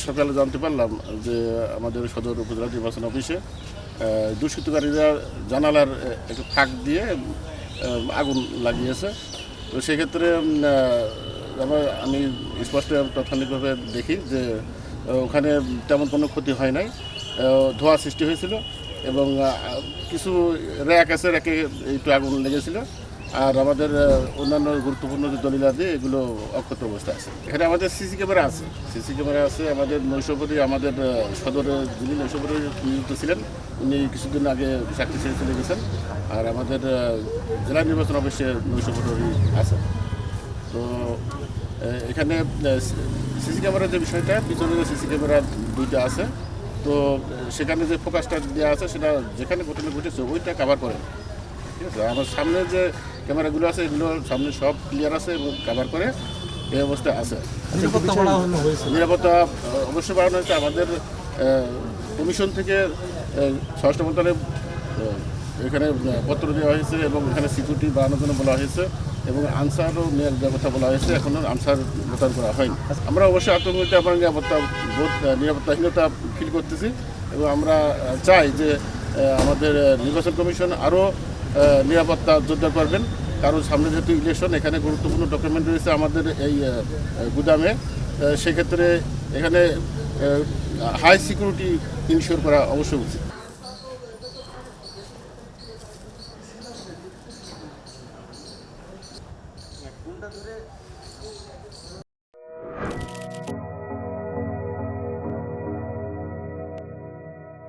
সকালে জানতে পারলাম যে আমাদের সদর উপজেলা নির্বাচন অফিসে দুষ্কৃতকারীরা জানালার একটু ফাঁক দিয়ে আগুন লাগিয়েছে। তো সেক্ষেত্রে আমি স্পষ্ট তাৎক্ষণিকভাবে দেখি যে ওখানে তেমন কোনো ক্ষতি হয় নাই, ধোঁয়া সৃষ্টি হয়েছিল এবং কিছু র্যাক আছে, র্যাকে একটু আগুন লেগেছিল। আর আমাদের অন্যান্য গুরুত্বপূর্ণ যে দলিলাদি এগুলো অক্ষত অবস্থায় আছে। এখানে আমাদের সিসি ক্যামেরা আছে আমাদের নৈশপ্রহরী, আমাদের সদরে যিনি নৈশপ্রহরী নিযুক্ত ছিলেন উনি কিছুদিন আগে চাকরি ছেড়ে চলে গেছেন। আর আমাদের জেলা নির্বাচন অফিসে নৈশপ্রহরী আছে। তো এখানে সিসি ক্যামেরার যে বিষয়টা, পিছনে যে সিসি ক্যামেরা দুইটা আছে, তো সেখানে যে ফোকাসটা দেওয়া আছে সেটা যেখানে ঘটনা ঘটেছে ওইটা কাভার করে। ঠিক আছে, আমার সামনে যে ক্যামেরাগুলো আছে এগুলো সামনে সব ক্লিয়ার আছে এবং কাভার করে এই অবস্থায় আছে। নিরাপত্তা অবশ্যই বাড়ানো হয়েছে। আমাদের কমিশন থেকে স্বরাষ্ট্র মন্ত্রণালয়ে এখানে পত্র দেওয়া হয়েছে এবং এখানে সিকিউরিটি বাড়ানোর জন্য বলা হয়েছে এবং আনসারও নেওয়ার কথা বলা হয়েছে। এখনও আনসার মোতায়েন করা হয়নি। আমরা অবশ্যই আতঙ্কিত এবং নিরাপত্তাহীনতা ফিল করতেছি এবং আমরা চাই যে আমাদের নির্বাচন কমিশন আরও নিরাপত্তা জোরদার করবেন। কারণ সামনে যেহেতু ইলেকশন, এখানে গুরুত্বপূর্ণ ডকুমেন্ট রয়েছে আমাদের এই গুদামে। সেক্ষেত্রে এখানে হাই সিকিউরিটি ইনশিওর করা অবশ্যই উচিত।